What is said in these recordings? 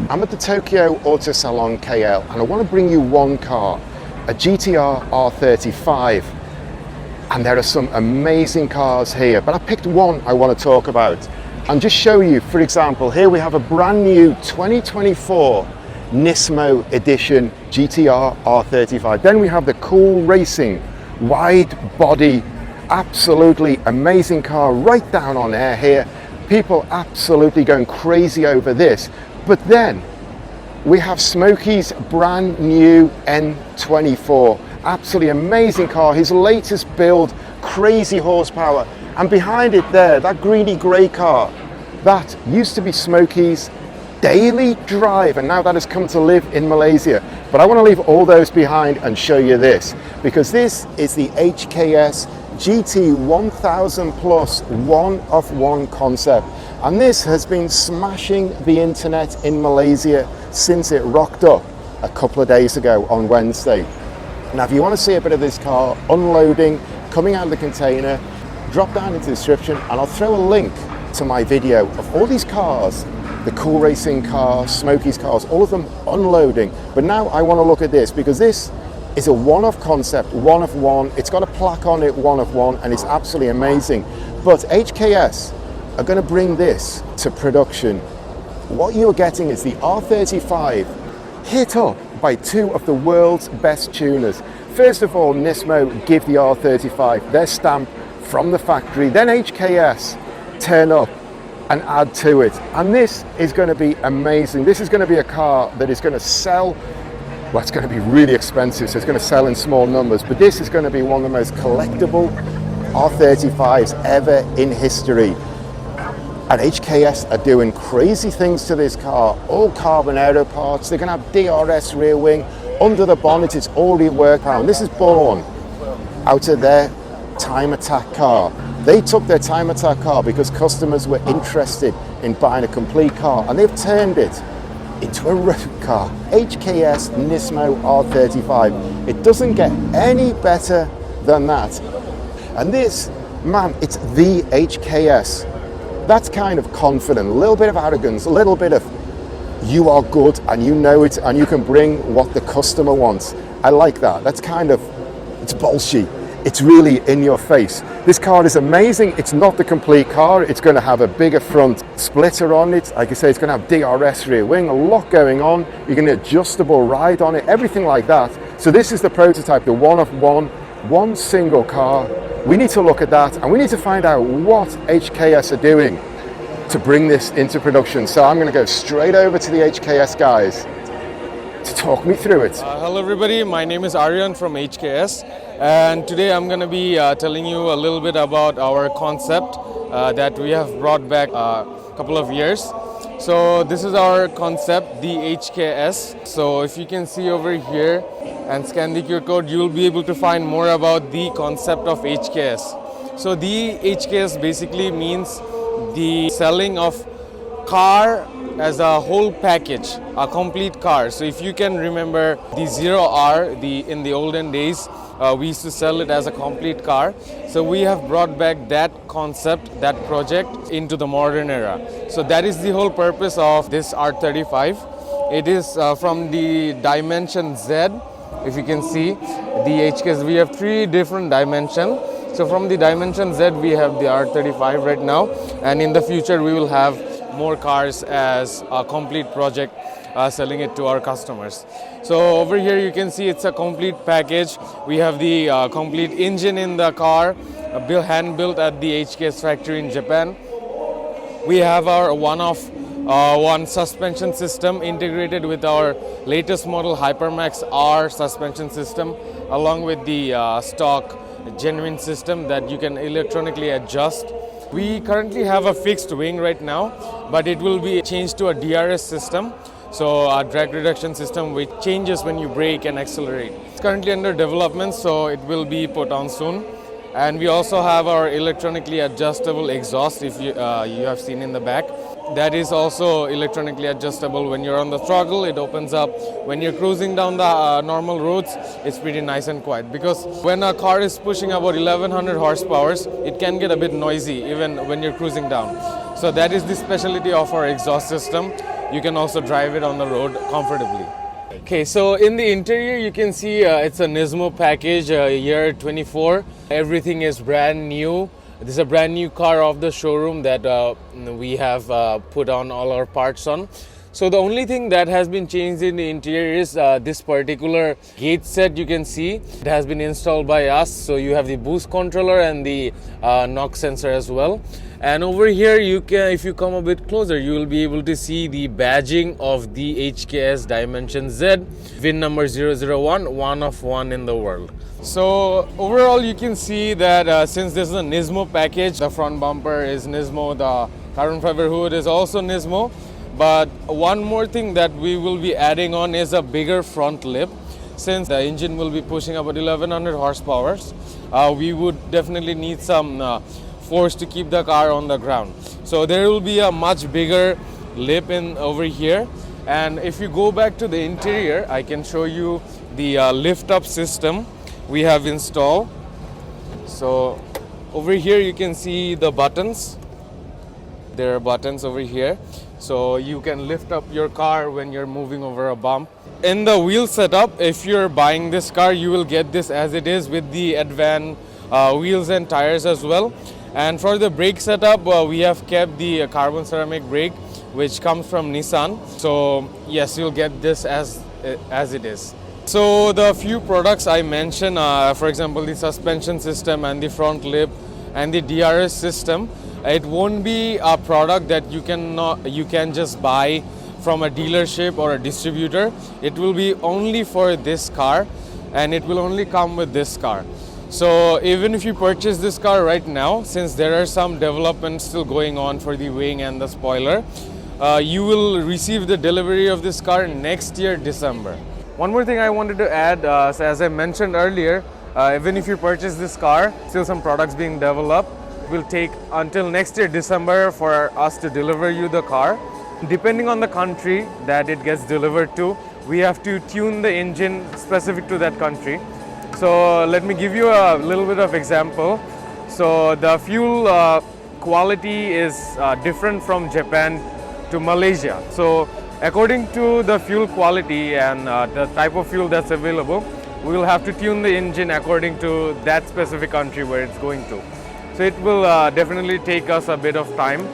I'm at the Tokyo Auto Salon KL and I want to bring you one car, a GTR R35. And there are some amazing cars here, but I picked one I want to talk about and just show you. For example, here we have a brand new 2024 NISMO edition GTR R35. Then we have the cool racing, wide body, absolutely amazing car right down on air here. People absolutely going crazy over this. But then we have Smokey's brand new N24. Absolutely amazing car, his latest build, crazy horsepower. And behind it there, that greeny grey car, that used to be Smokey's daily drive, and now that has come to live in Malaysia. But I want to leave all those behind and show you this, because this is the HKS GT-1000 Plus one-of-one concept. And this has been smashing the internet in Malaysia since it rocked up a couple of days ago on Wednesday. Now, if you want to see a bit of this car unloading, coming out of the container, drop down into the description and I'll throw a link to my video of all these cars, the cool racing cars, Smokey's cars, all of them unloading. But now I want to look at this, because this is a one-off concept, one of one. It's got a plaque on it, one of one, and it's absolutely amazing. But HKS are going to bring this to production. What you're getting is the R35 hit up by two of the world's best tuners. First of all, NISMO give the R35 their stamp from the factory, then HKS turn up and add to it. And this is going to be amazing. This is going to be a car that is going to sell, well, it's going to be really expensive, so it's going to sell in small numbers, but this is going to be one of the most collectible R35s ever in history. And HKS are doing crazy things to this car, all carbon aero parts. They're going to have DRS rear wing. Under the bonnet, it's all reworked. And this is born out of their time attack car. They took their time attack car because customers were interested in buying a complete car, and they've turned it into a road car. HKS NISMO R35. It doesn't get any better than that. And this, man, it's the HKS. That's kind of confident, a little bit of arrogance, a little bit of you are good and you know it and you can bring what the customer wants. I like that. That's kind of, it's bolshy. It's really in your face. This car is amazing. It's not the complete car. It's going to have a bigger front splitter on it. Like I say, it's going to have DRS rear wing, a lot going on. You're going to adjustable ride on it, everything like that. So this is the prototype, the one of one single car. We need to look at that and we need to find out what HKS are doing to bring this into production. So I'm going to go straight over to the HKS guys to talk me through it. Hello everybody, my name is Aryan from HKS, and today I'm going to be telling you a little bit about our concept that we have brought back a couple of years. So this is our concept, the HKS. So if you can see over here and scan the QR code, you will be able to find more about the concept of HKS. So the HKS basically means the selling of car as a whole package, a complete car. So if you can remember the 0R, in the olden days, we used to sell it as a complete car. So we have brought back that concept, that project into the modern era. So that is the whole purpose of this R35. It is from the dimension Z. If you can see the HKS, we have three different dimensions. So from the dimension Z, we have the R35 right now, and in the future we will have more cars as a complete project, selling it to our customers. So over here you can see it's a complete package. We have the complete engine in the car, hand built at the HKS factory in Japan. We have our one suspension system integrated with our latest model Hypermax R suspension system, along with the stock genuine system that you can electronically adjust. We currently have a fixed wing right now, but it will be changed to a DRS system. So a drag reduction system which changes when you brake and accelerate. It's currently under development, so it will be put on soon. And we also have our electronically adjustable exhaust, if you have seen in the back. That is also electronically adjustable. When you're on the throttle, it opens up. When you're cruising down the normal roads, it's pretty nice and quiet. Because when a car is pushing about 1100 horsepower, it can get a bit noisy even when you're cruising down. So that is the specialty of our exhaust system. you can also drive it on the road comfortably. Okay, so in the interior you can see it's a NISMO package, year 24. Everything is brand new. This is a brand new car off the showroom that we have put on all our parts on. So the only thing that has been changed in the interior is this particular gate set you can see. It has been installed by us. So you have the boost controller and the knock sensor as well. And over here, you can, if you come a bit closer, you will be able to see the badging of the HKS Dimension Z, VIN number 001, one of one in the world. So overall, you can see that since this is a NISMO package, the front bumper is NISMO, the carbon fiber hood is also NISMO. But one more thing that we will be adding on is a bigger front lip. Since the engine will be pushing about 1100 horsepower, we would definitely need some force to keep the car on the ground. So there will be a much bigger lip in over here. And if you go back to the interior, I can show you the lift up system we have installed. So over here you can see the buttons. There are buttons over here. So you can lift up your car when you're moving over a bump. In the wheel setup, if you're buying this car, you will get this as it is with the Advan wheels and tires as well. And for the brake setup, we have kept the carbon ceramic brake, which comes from Nissan. So yes, you'll get this as it is. So the few products I mentioned, for example, the suspension system and the front lip and the DRS system, it won't be a product that you can just buy from a dealership or a distributor. It will be only for this car, and it will only come with this car. So even if you purchase this car right now, since there are some developments still going on for the wing and the spoiler, you will receive the delivery of this car next year, December. One more thing I wanted to add, so as I mentioned earlier, even if you purchase this car, still some products being developed. It will take until next year, December, for us to deliver you the car. Depending on the country that it gets delivered to, we have to tune the engine specific to that country. So let me give you a little bit of example. So the fuel quality is different from Japan to Malaysia. So according to the fuel quality and the type of fuel that's available, we will have to tune the engine according to that specific country where it's going to. So it will definitely take us a bit of time.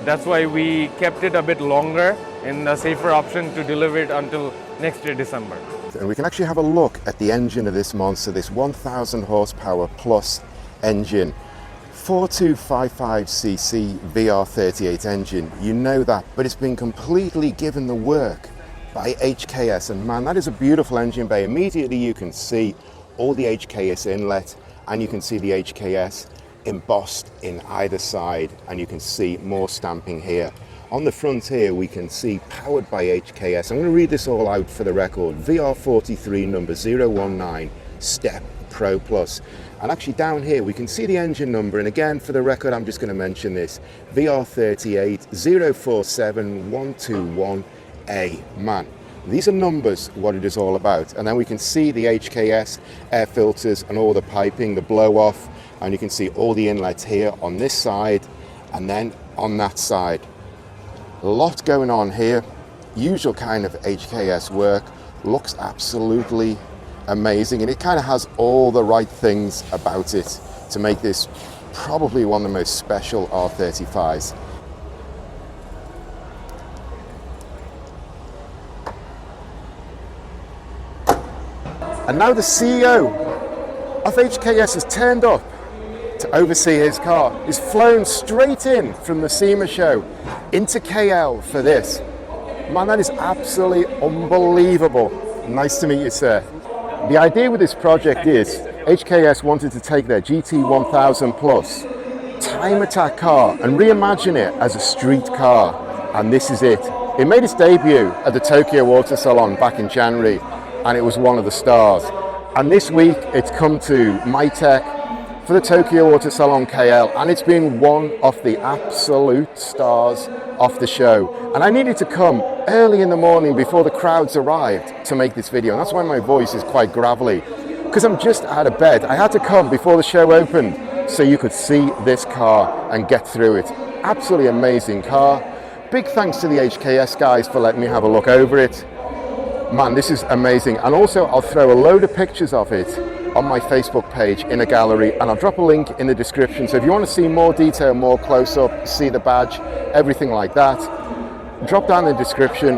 That's why we kept it a bit longer in a safer option to deliver it until next year, December. And we can actually have a look at the engine of this monster, this 1000 horsepower plus engine. 4255cc VR38 engine, you know that, but it's been completely given the work by HKS, and man, that is a beautiful engine bay. Immediately you can see all the HKS inlet, and you can see the HKS embossed in either side, and you can see more stamping here. On the front here we can see powered by HKS. I'm going to read this all out for the record. VR43 number 019 Step Pro Plus. And actually down here we can see the engine number, and again for the record I'm just going to mention this, VR38 047121A. Man, these are numbers, what it is all about. And then we can see the HKS air filters and all the piping, the blow off, and you can see all the inlets here on this side and then on that side. A lot going on here, usual kind of HKS work, looks absolutely amazing, and it kind of has all the right things about it to make this probably one of the most special R35s. And now the CEO of HKS has turned up to oversee his car. He's flown straight in from the SEMA show into KL for this. Man, that is absolutely unbelievable. Nice to meet you, sir. The idea with this project is HKS wanted to take their GT1000 Plus time attack car and reimagine it as a street car, and this is it. It made its debut at the Tokyo Auto Salon back in January, and it was one of the stars. And this week it's come to MyTech for the Tokyo Auto Salon KL, and it's been one of the absolute stars of the show. And I needed to come early in the morning before the crowds arrived to make this video, and that's why my voice is quite gravelly, because I'm just out of bed. I had to come before the show opened so you could see this car and get through it. Absolutely amazing car. big thanks to the HKS guys for letting me have a look over it. Man, this is amazing. And also I'll throw a load of pictures of it on my Facebook page in a gallery, and I'll drop a link in the description. So if you want to see more detail, more close up, see the badge, everything like that, drop down in the description.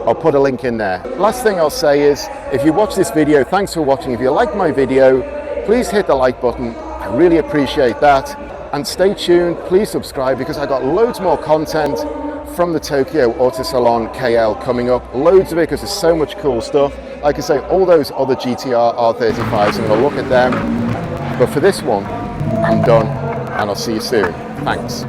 I'll put a link in there. Last thing I'll say is, if you watch this video, thanks for watching. If you like my video, please hit the like button. I really appreciate that. And stay tuned, please subscribe, because I got loads more content from the Tokyo Auto Salon KL coming up. Loads of it, because there's so much cool stuff. Like I say, all those other GTR R35s, I'm gonna look at them. But for this one, I'm done, and I'll see you soon. Thanks.